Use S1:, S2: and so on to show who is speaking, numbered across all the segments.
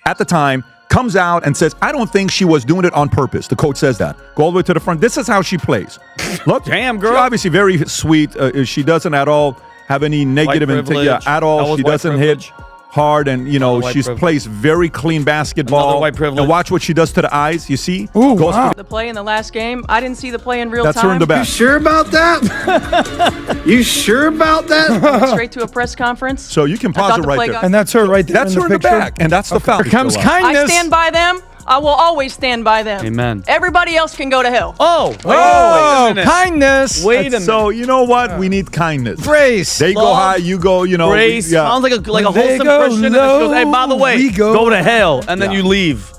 S1: at the time, comes out and says, I don't think she was doing it on purpose. The coach says that. Go all the way to the front. This is how she plays. Look,
S2: damn, girl.
S1: She's obviously very sweet. She doesn't at all have any negative intent at all. She doesn't hit hard, and she plays very clean basketball.
S2: White privilege.
S1: And watch what she does to the eyes. You see?
S3: Ooh, wow.
S4: The play in the last game, I didn't see the play in real time.
S1: That's her in the back.
S5: You sure about that? You sure about that?
S4: Straight to a press conference.
S1: So you can pause it right there.
S3: And that's her right there.
S1: That's her in the back, and that's the foul.
S3: Here comes kindness.
S4: I stand by them. I will always stand by them.
S2: Amen.
S4: Everybody else can go to hell.
S2: Wait a minute.
S3: Kindness.
S2: Wait a minute.
S1: So you know what? We need kindness.
S3: Grace.
S1: They go high, you go.
S2: Grace. Sounds like a wholesome Christian. And goes, hey, by the way, go to hell, and then you leave.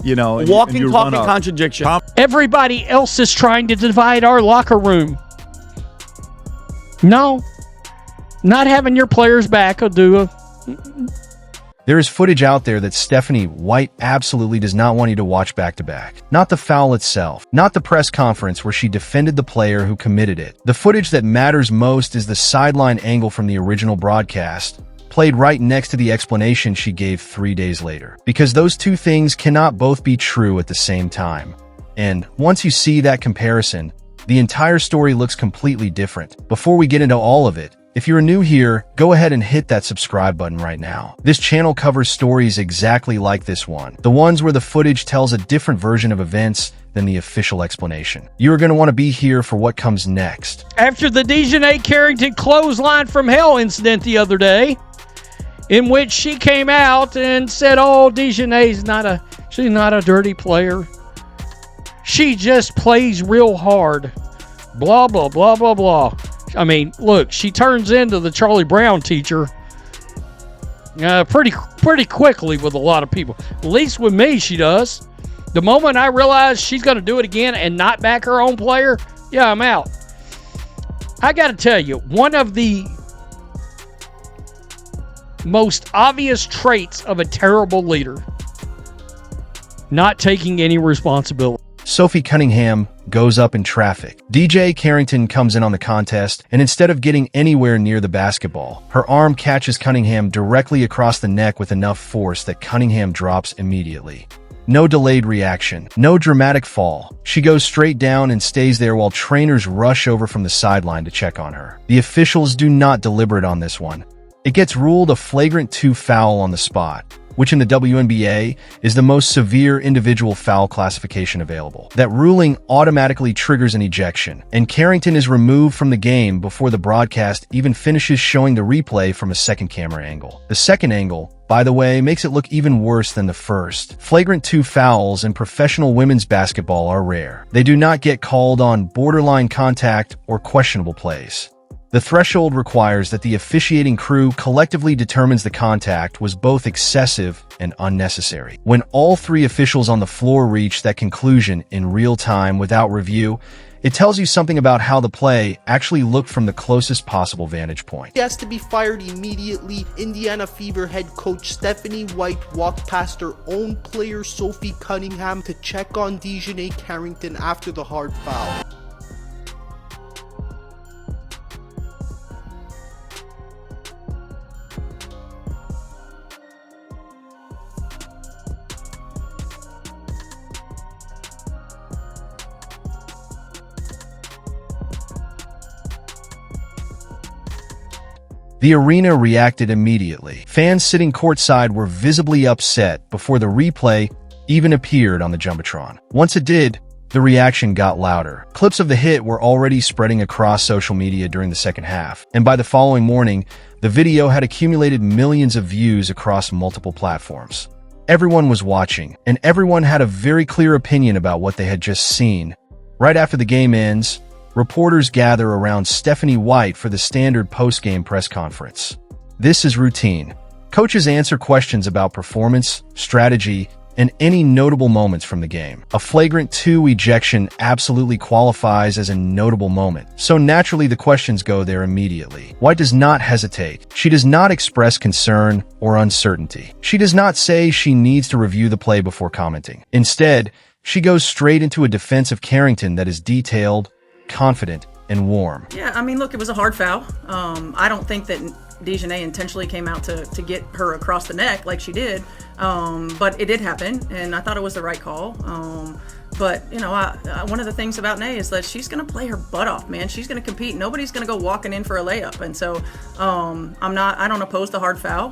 S1: Walking,
S2: talking contradiction.
S6: Everybody else is trying to divide our locker room. No. Not having your players back will do it.
S7: There is footage out there that Stephanie White absolutely does not want you to watch back-to-back. Not the foul itself, not the press conference where she defended the player who committed it. The footage that matters most is the sideline angle from the original broadcast, played right next to the explanation she gave 3 days later. Because those two things cannot both be true at the same time. And once you see that comparison, the entire story looks completely different. Before we get into all of it, if you're new here, go ahead and hit that subscribe button right now. This channel covers stories exactly like this one. The ones where the footage tells a different version of events than the official explanation. You are going to want to be here for what comes next.
S6: After the DiJonai Carrington clothesline from hell incident the other day, in which she came out and said, oh, DiJonai's she's not a dirty player. She just plays real hard. Blah, blah, blah, blah, blah. I mean, look, she turns into the Charlie Brown teacher pretty quickly with a lot of people. At least with me, she does. The moment I realize she's going to do it again and not back her own player, yeah, I'm out. I got to tell you, one of the most obvious traits of a terrible leader, not taking any responsibility.
S7: Sophie Cunningham goes up in traffic. DiJonai Carrington comes in on the contest, and instead of getting anywhere near the basketball, her arm catches Cunningham directly across the neck with enough force that Cunningham drops immediately. No delayed reaction, no dramatic fall. She goes straight down and stays there while trainers rush over from the sideline to check on her. The officials do not deliberate on this one. It gets ruled a flagrant 2 foul on the spot, which in the WNBA is the most severe individual foul classification available. That ruling automatically triggers an ejection, and Carrington is removed from the game before the broadcast even finishes showing the replay from a second camera angle. The second angle, by the way, makes it look even worse than the first. Flagrant 2 fouls in professional women's basketball are rare. They do not get called on borderline contact or questionable plays. The threshold requires that the officiating crew collectively determines the contact was both excessive and unnecessary. When all 3 officials on the floor reach that conclusion in real time without review, it tells you something about how the play actually looked from the closest possible vantage point.
S8: He has to be fired immediately. Indiana Fever head coach Stephanie White walked past her own player Sophie Cunningham to check on DiJonai Carrington after the hard foul.
S7: The arena reacted immediately. Fans sitting courtside were visibly upset before the replay even appeared on the Jumbotron. Once it did, the reaction got louder. Clips of the hit were already spreading across social media during the second half, and by the following morning, the video had accumulated millions of views across multiple platforms. Everyone was watching, and everyone had a very clear opinion about what they had just seen. Right after the game ends, reporters gather around Stephanie White for the standard post-game press conference. This is routine. Coaches answer questions about performance, strategy, and any notable moments from the game. A flagrant 2 ejection absolutely qualifies as a notable moment, so naturally the questions go there immediately. White does not hesitate. She does not express concern or uncertainty. She does not say she needs to review the play before commenting. Instead, she goes straight into a defense of Carrington that is detailed, confident, and warm.
S4: Yeah, I mean, look, it was a hard foul. I don't think that DiJonai intentionally came out to get her across the neck like she did, but it did happen, and I thought it was the right call. But, you know, one of the things about Nay is that she's going to play her butt off, man. She's going to compete. Nobody's going to go walking in for a layup. And so I don't oppose the hard foul,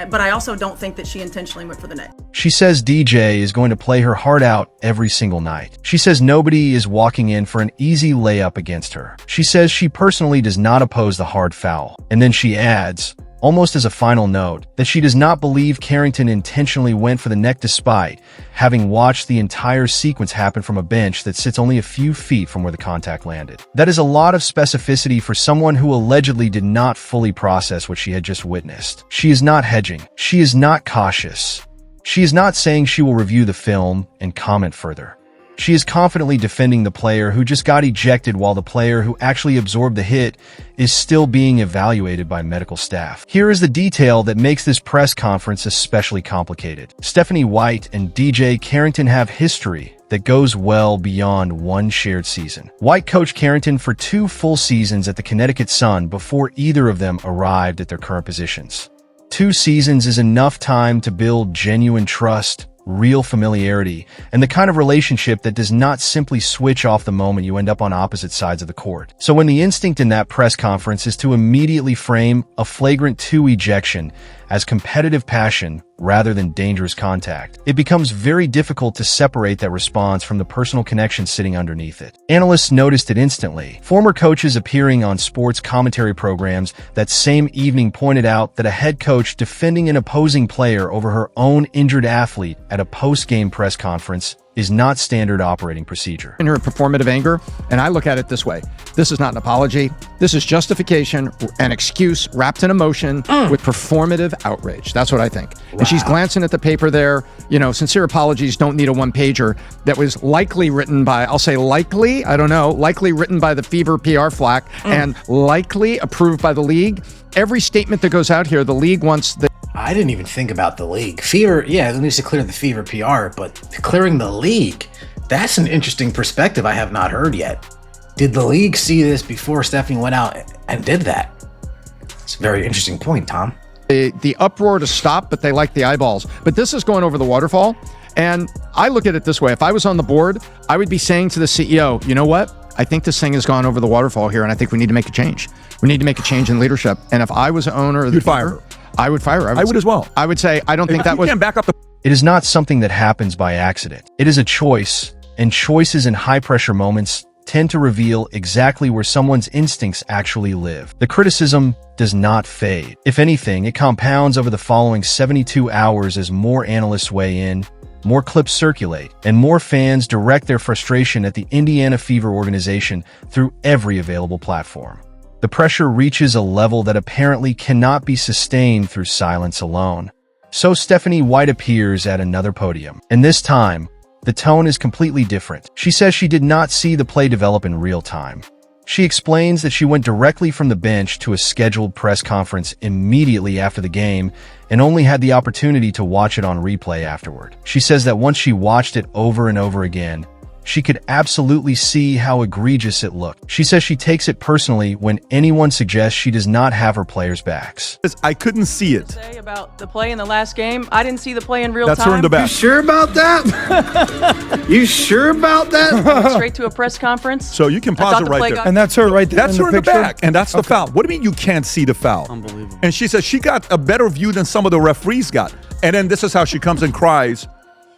S4: but I also don't think that she intentionally went for the net.
S7: She says DJ is going to play her heart out every single night. She says nobody is walking in for an easy layup against her. She says she personally does not oppose the hard foul. And then she adds, almost as a final note, that she does not believe Carrington intentionally went for the neck despite having watched the entire sequence happen from a bench that sits only a few feet from where the contact landed. That is a lot of specificity for someone who allegedly did not fully process what she had just witnessed. She is not hedging. She is not cautious. She is not saying she will review the film and comment further. She is confidently defending the player who just got ejected while the player who actually absorbed the hit is still being evaluated by medical staff. Here is the detail that makes this press conference especially complicated. Stephanie White and DiJonai Carrington have history that goes well beyond one shared season. White coached Carrington for 2 full seasons at the Connecticut Sun before either of them arrived at their current positions. 2 seasons is enough time to build genuine trust, real familiarity, and the kind of relationship that does not simply switch off the moment you end up on opposite sides of the court. So when the instinct in that press conference is to immediately frame a flagrant 2 ejection as competitive passion rather than dangerous contact, it becomes very difficult to separate that response from the personal connection sitting underneath it. Analysts noticed it instantly. Former coaches appearing on sports commentary programs that same evening pointed out that a head coach defending an opposing player over her own injured athlete at a post-game press conference is not standard operating procedure.
S3: In her performative anger, and I look at it this way. This is not an apology. This is justification, an excuse wrapped in emotion with performative outrage. That's what I think. Wow. And she's glancing at the paper there. You know, sincere apologies don't need a one-pager that was likely written by, I'll say likely, I don't know, likely written by the Fever PR flack and likely approved by the league. Every statement that goes out here, the league wants the
S9: I didn't even think about the league. Fever, yeah, it needs to clear the Fever PR, but clearing the league, that's an interesting perspective I have not heard yet. Did the league see this before Stephanie went out and did that? It's a very interesting point, Tom.
S3: The uproar to stop, but they like the eyeballs. But this is going over the waterfall, and I look at it this way. If I was on the board, I would be saying to the CEO, you know what? I think this thing has gone over the waterfall here, and I think we need to make a change. We need to make a change in leadership. And if I was the owner of the
S1: fire her.
S3: I would fire her.
S1: I would as well.
S3: I would say, I don't think that was...
S1: You can't back up the...
S7: It is not something that happens by accident. It is a choice, and choices in high-pressure moments tend to reveal exactly where someone's instincts actually live. The criticism does not fade. If anything, it compounds over the following 72 hours as more analysts weigh in, more clips circulate, and more fans direct their frustration at the Indiana Fever organization through every available platform. The pressure reaches a level that apparently cannot be sustained through silence alone. So Stephanie White appears at another podium, and this time, the tone is completely different. She says she did not see the play develop in real time. She explains that she went directly from the bench to a scheduled press conference immediately after the game and only had the opportunity to watch it on replay afterward. She says that once she watched it over and over again, she could absolutely see how egregious it looked. She says she takes it personally when anyone suggests she does not have her players' backs.
S1: I couldn't see it.
S4: Say about the play in the last game, I didn't see the play in real
S1: That's
S4: time.
S1: her in the back.
S5: You sure about that? You sure about that?
S4: Straight to a press conference.
S1: So you can pause it right there.
S10: And that's her right there.
S1: That's her in the
S10: picture?
S1: back, and that's the foul. What do you mean you can't see the foul?
S2: Unbelievable.
S1: And she says she got a better view than some of the referees got. And then this is how she comes and cries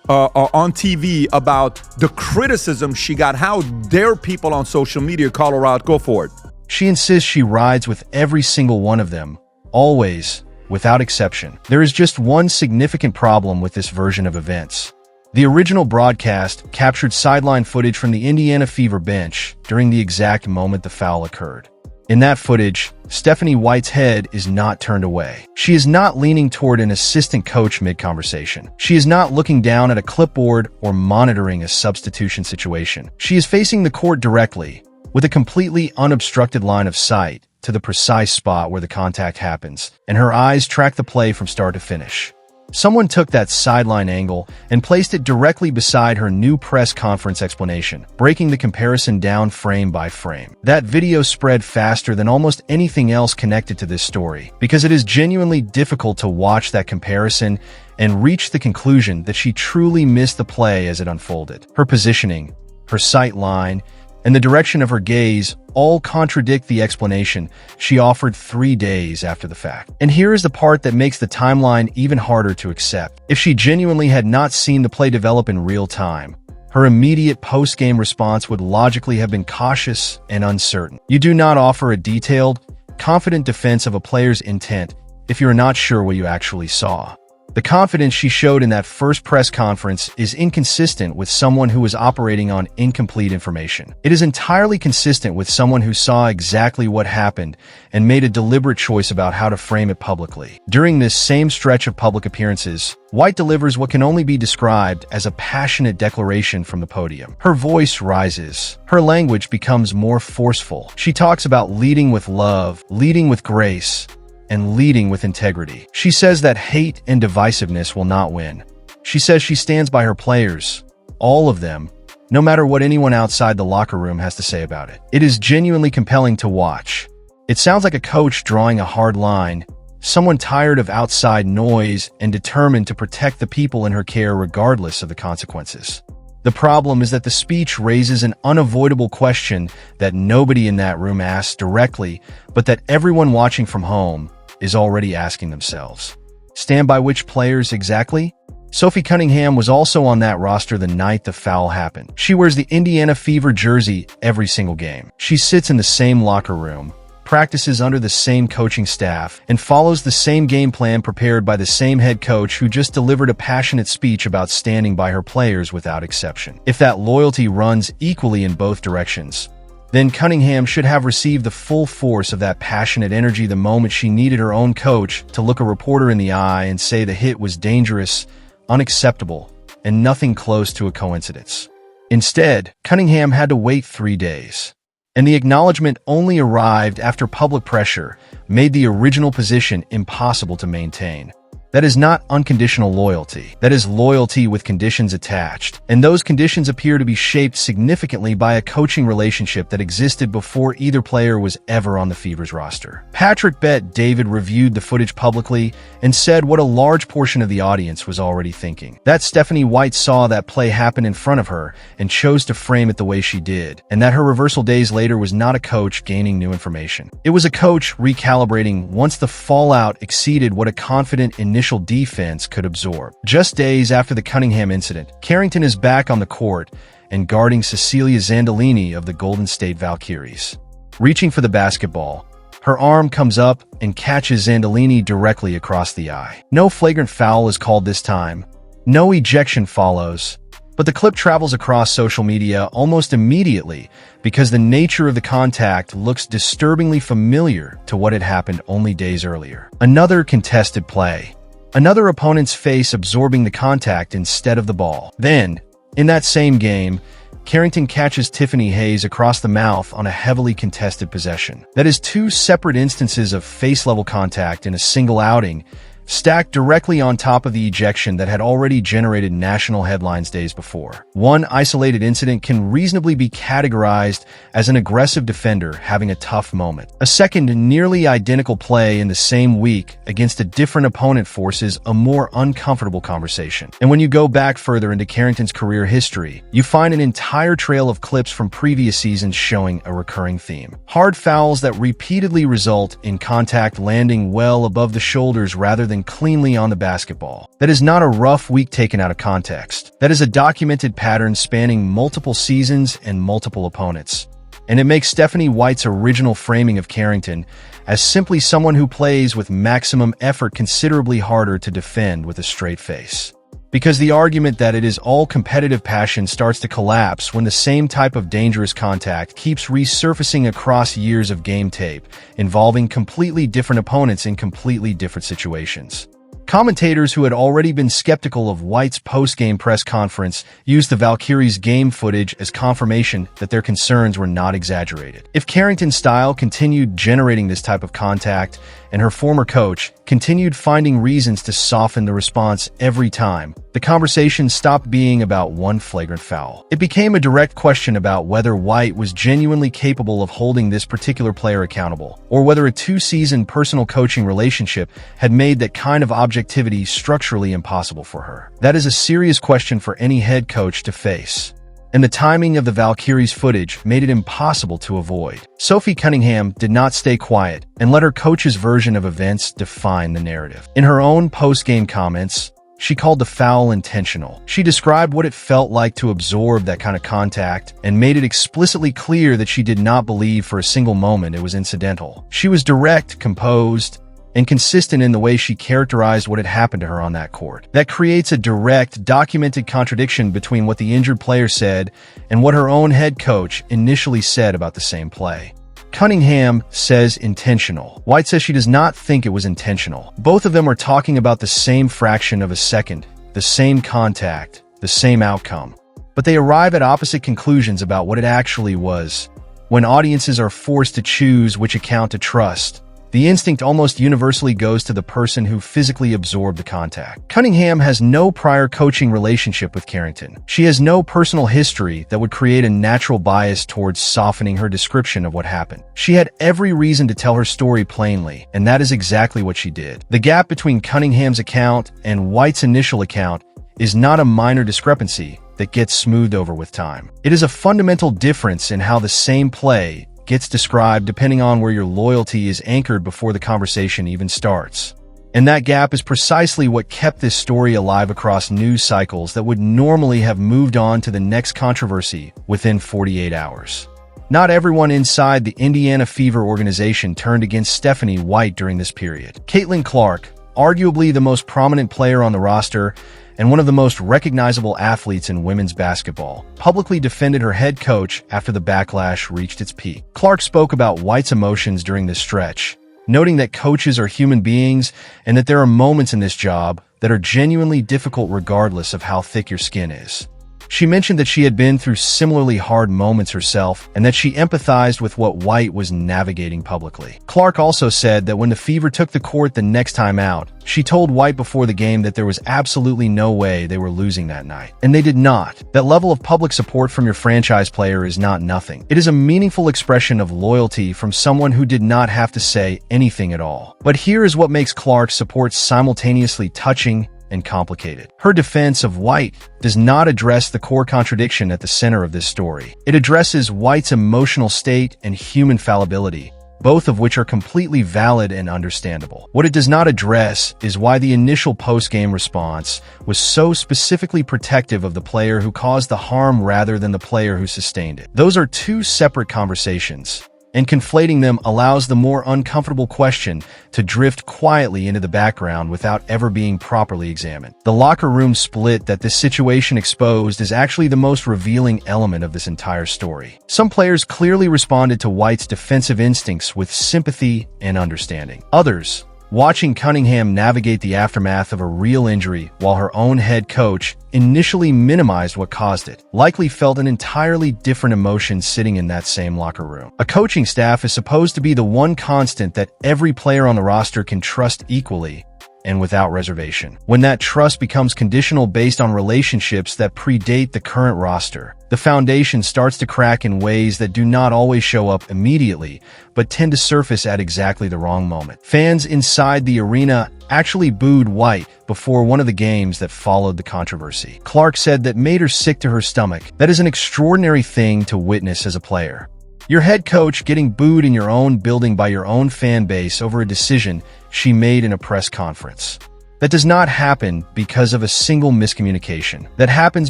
S1: on TV about the criticism she got. How dare people on social media call her out? Go for it.
S7: She insists she rides with every single one of them, always, without exception. There is just one significant problem with this version of events. The original broadcast captured sideline footage from the Indiana Fever bench during the exact moment the foul occurred. In that footage, Stephanie White's head is not turned away. She is not leaning toward an assistant coach mid-conversation. She is not looking down at a clipboard or monitoring a substitution situation. She is facing the court directly, with a completely unobstructed line of sight to the precise spot where the contact happens, and her eyes track the play from start to finish. Someone took that sideline angle and placed it directly beside her new press conference explanation, breaking the comparison down frame by frame. That video spread faster than almost anything else connected to this story, because it is genuinely difficult to watch that comparison and reach the conclusion that she truly missed the play as it unfolded. Her positioning, her sight line, and the direction of her gaze all contradict the explanation she offered 3 days after the fact. And here is the part that makes the timeline even harder to accept. If she genuinely had not seen the play develop in real time, her immediate post-game response would logically have been cautious and uncertain. You do not offer a detailed, confident defense of a player's intent if you are not sure what you actually saw. The confidence she showed in that first press conference is inconsistent with someone who was operating on incomplete information. It is entirely consistent with someone who saw exactly what happened and made a deliberate choice about how to frame it publicly. During this same stretch of public appearances, White delivers what can only be described as a passionate declaration from the podium. Her voice rises. Her language becomes more forceful. She talks about leading with love, leading with grace, and leading with integrity. She says that hate and divisiveness will not win. She says she stands by her players, all of them, no matter what anyone outside the locker room has to say about it. It is genuinely compelling to watch. It sounds like a coach drawing a hard line, someone tired of outside noise and determined to protect the people in her care regardless of the consequences. The problem is that the speech raises an unavoidable question that nobody in that room asks directly, but that everyone watching from home is already asking themselves. Stand by which players exactly? Sophie Cunningham was also on that roster the night the foul happened. She wears the Indiana Fever jersey every single game. She sits in the same locker room, practices under the same coaching staff, and follows the same game plan prepared by the same head coach who just delivered a passionate speech about standing by her players without exception. If that loyalty runs equally in both directions, then Cunningham should have received the full force of that passionate energy the moment she needed her own coach to look a reporter in the eye and say the hit was dangerous, unacceptable, and nothing close to a coincidence. Instead, Cunningham had to wait 3 days. And the acknowledgement only arrived after public pressure made the original position impossible to maintain. That is not unconditional loyalty. That is loyalty with conditions attached. And those conditions appear to be shaped significantly by a coaching relationship that existed before either player was ever on the Fever's roster. Patrick Bet-David reviewed the footage publicly and said what a large portion of the audience was already thinking. That Stephanie White saw that play happen in front of her and chose to frame it the way she did. And that her reversal days later was not a coach gaining new information. It was a coach recalibrating once the fallout exceeded what a confident initial defense could absorb. Just days after the Cunningham incident, Carrington is back on the court and guarding Cecilia Zandolini of the Golden State Valkyries. Reaching for the basketball, her arm comes up and catches Zandolini directly across the eye. No flagrant foul is called this time. No ejection follows. But the clip travels across social media almost immediately because the nature of the contact looks disturbingly familiar to what had happened only days earlier. Another contested play. Another opponent's face absorbing the contact instead of the ball. Then, in that same game, Carrington catches Tiffany Hayes across the mouth on a heavily contested possession. That is 2 separate instances of face-level contact in a single outing, stacked directly on top of the ejection that had already generated national headlines days before. One isolated incident can reasonably be categorized as an aggressive defender having a tough moment. A second nearly identical play in the same week against a different opponent forces a more uncomfortable conversation. And when you go back further into Carrington's career history, you find an entire trail of clips from previous seasons showing a recurring theme. Hard fouls that repeatedly result in contact landing well above the shoulders rather than cleanly on the basketball. That is not a rough week taken out of context. That is a documented pattern spanning multiple seasons and multiple opponents. And it makes Stephanie White's original framing of Carrington as simply someone who plays with maximum effort considerably harder to defend with a straight face. Because the argument that it is all competitive passion starts to collapse when the same type of dangerous contact keeps resurfacing across years of game tape, involving completely different opponents in completely different situations. Commentators who had already been skeptical of White's post-game press conference used the Valkyries' game footage as confirmation that their concerns were not exaggerated. If Carrington's style continued generating this type of contact and her former coach continued finding reasons to soften the response every time, the conversation stopped being about one flagrant foul. It became a direct question about whether White was genuinely capable of holding this particular player accountable, or whether a two-season personal coaching relationship had made that kind of objectivity structurally impossible for her. That is a serious question for any head coach to face, and the timing of the Valkyries footage made it impossible to avoid. Sophie Cunningham did not stay quiet and let her coach's version of events define the narrative. In her own post-game comments, she called the foul intentional. She described what it felt like to absorb that kind of contact and made it explicitly clear that she did not believe for a single moment it was incidental. She was direct, composed, and consistent in the way she characterized what had happened to her on that court. That creates a direct, documented contradiction between what the injured player said and what her own head coach initially said about the same play. Cunningham says intentional. White says she does not think it was intentional. Both of them are talking about the same fraction of a second, the same contact, the same outcome. But they arrive at opposite conclusions about what it actually was. When audiences are forced to choose which account to trust, the instinct almost universally goes to the person who physically absorbed the contact. Cunningham has no prior coaching relationship with Carrington. She has no personal history that would create a natural bias towards softening her description of what happened. She had every reason to tell her story plainly, and that is exactly what she did. The gap between Cunningham's account and White's initial account is not a minor discrepancy that gets smoothed over with time. It is a fundamental difference in how the same play gets described depending on where your loyalty is anchored before the conversation even starts. And that gap is precisely what kept this story alive across news cycles that would normally have moved on to the next controversy within 48 hours. Not everyone inside the Indiana Fever organization turned against Stephanie White during this period. Caitlin Clark, arguably the most prominent player on the roster and one of the most recognizable athletes in women's basketball, publicly defended her head coach after the backlash reached its peak. Clark spoke about White's emotions during this stretch, noting that coaches are human beings and that there are moments in this job that are genuinely difficult regardless of how thick your skin is. She mentioned that she had been through similarly hard moments herself and that she empathized with what White was navigating publicly. Clark also said that when the Fever took the court the next time out, she told White before the game that there was absolutely no way they were losing that night. And they did not. That level of public support from your franchise player is not nothing. It is a meaningful expression of loyalty from someone who did not have to say anything at all. But here is what makes Clark's support simultaneously touching and complicated. Her defense of White does not address the core contradiction at the center of this story. It addresses White's emotional state and human fallibility, both of which are completely valid and understandable. What it does not address is why the initial post-game response was so specifically protective of the player who caused the harm rather than the player who sustained it. Those are two separate conversations, and conflating them allows the more uncomfortable question to drift quietly into the background without ever being properly examined. The locker room split that this situation exposed is actually the most revealing element of this entire story. Some players clearly responded to White's defensive instincts with sympathy and understanding. Others, watching Cunningham navigate the aftermath of a real injury while her own head coach initially minimized what caused it, likely felt an entirely different emotion sitting in that same locker room. A coaching staff is supposed to be the one constant that every player on the roster can trust equally and without reservation. When that trust becomes conditional based on relationships that predate the current roster, the foundation starts to crack in ways that do not always show up immediately, but tend to surface at exactly the wrong moment. Fans inside the arena actually booed White before one of the games that followed the controversy. Clark said that made her sick to her stomach. That is an extraordinary thing to witness as a player. Your head coach getting booed in your own building by your own fan base over a decision she made in a press conference. That does not happen because of a single miscommunication. That happens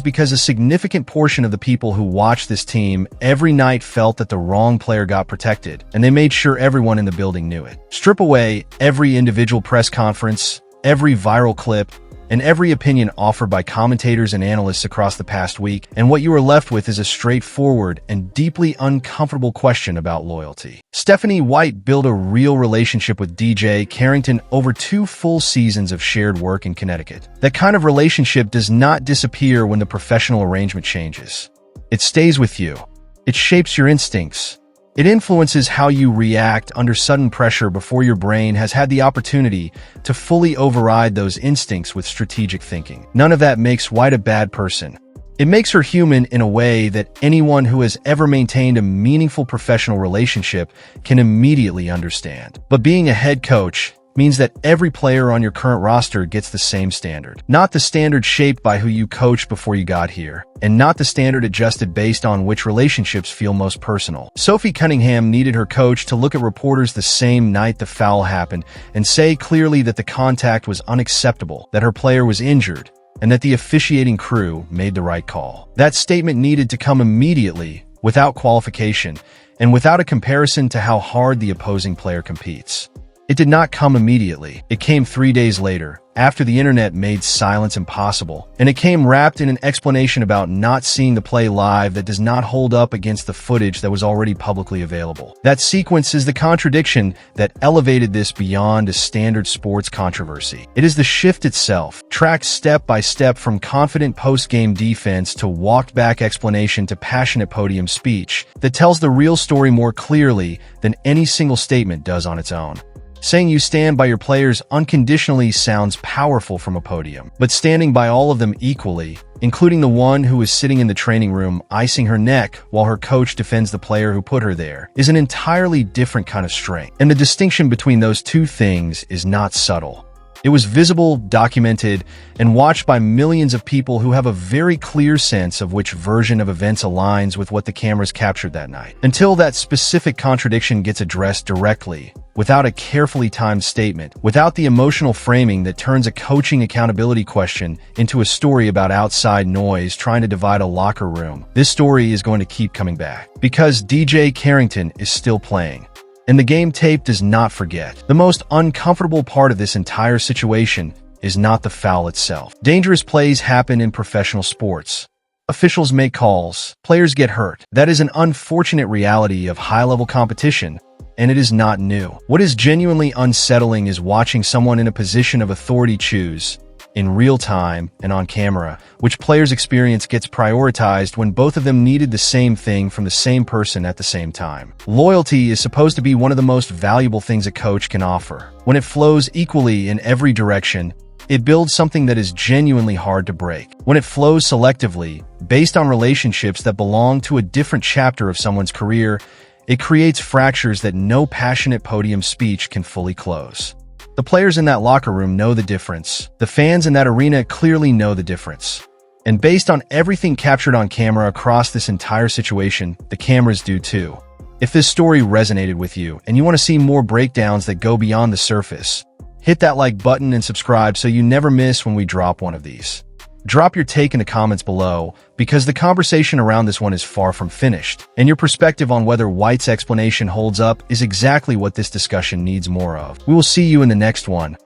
S7: because a significant portion of the people who watch this team every night felt that the wrong player got protected, and they made sure everyone in the building knew it. Strip away every individual press conference, every viral clip, and every opinion offered by commentators and analysts across the past week, and what you are left with is a straightforward and deeply uncomfortable question about loyalty. Stephanie White built a real relationship with DiJonai Carrington over 2 full seasons of shared work in Connecticut. That kind of relationship does not disappear when the professional arrangement changes. It stays with you. It shapes your instincts, It influences how you react under sudden pressure before your brain has had the opportunity to fully override those instincts with strategic thinking. None of that makes White a bad person. It makes her human in a way that anyone who has ever maintained a meaningful professional relationship can immediately understand. But being a head coach means that every player on your current roster gets the same standard. Not the standard shaped by who you coached before you got here, and not the standard adjusted based on which relationships feel most personal. Sophie Cunningham needed her coach to look at reporters the same night the foul happened and say clearly that the contact was unacceptable, that her player was injured, and that the officiating crew made the right call. That statement needed to come immediately, without qualification, and without a comparison to how hard the opposing player competes. It did not come immediately. It came 3 days later, after the internet made silence impossible, and it came wrapped in an explanation about not seeing the play live that does not hold up against the footage that was already publicly available. That sequence is the contradiction that elevated this beyond a standard sports controversy. It is the shift itself, tracked step by step from confident post-game defense to walked-back explanation to passionate podium speech, that tells the real story more clearly than any single statement does on its own. Saying you stand by your players unconditionally sounds powerful from a podium, but standing by all of them equally, including the one who is sitting in the training room icing her neck while her coach defends the player who put her there, is an entirely different kind of strength. And the distinction between those two things is not subtle. It was visible, documented, and watched by millions of people who have a very clear sense of which version of events aligns with what the cameras captured that night. Until that specific contradiction gets addressed directly, without a carefully timed statement, without the emotional framing that turns a coaching accountability question into a story about outside noise trying to divide a locker room, this story is going to keep coming back. Because DiJonai Carrington is still playing. And the game tape does not forget. The most uncomfortable part of this entire situation is not the foul itself. Dangerous plays happen in professional sports. Officials make calls. Players get hurt. That is an unfortunate reality of high-level competition, and it is not new. What is genuinely unsettling is watching someone in a position of authority choose, in real time and on camera, which player's experience gets prioritized when both of them needed the same thing from the same person at the same time. Loyalty is supposed to be one of the most valuable things a coach can offer. When it flows equally in every direction, it builds something that is genuinely hard to break. When it flows selectively, based on relationships that belong to a different chapter of someone's career, it creates fractures that no passionate podium speech can fully close. The players in that locker room know the difference. The fans in that arena clearly know the difference. And based on everything captured on camera across this entire situation, the cameras do too. If this story resonated with you and you want to see more breakdowns that go beyond the surface, hit that like button and subscribe so you never miss when we drop one of these. Drop your take in the comments below, because the conversation around this one is far from finished, and your perspective on whether White's explanation holds up is exactly what this discussion needs more of. We will see you in the next one.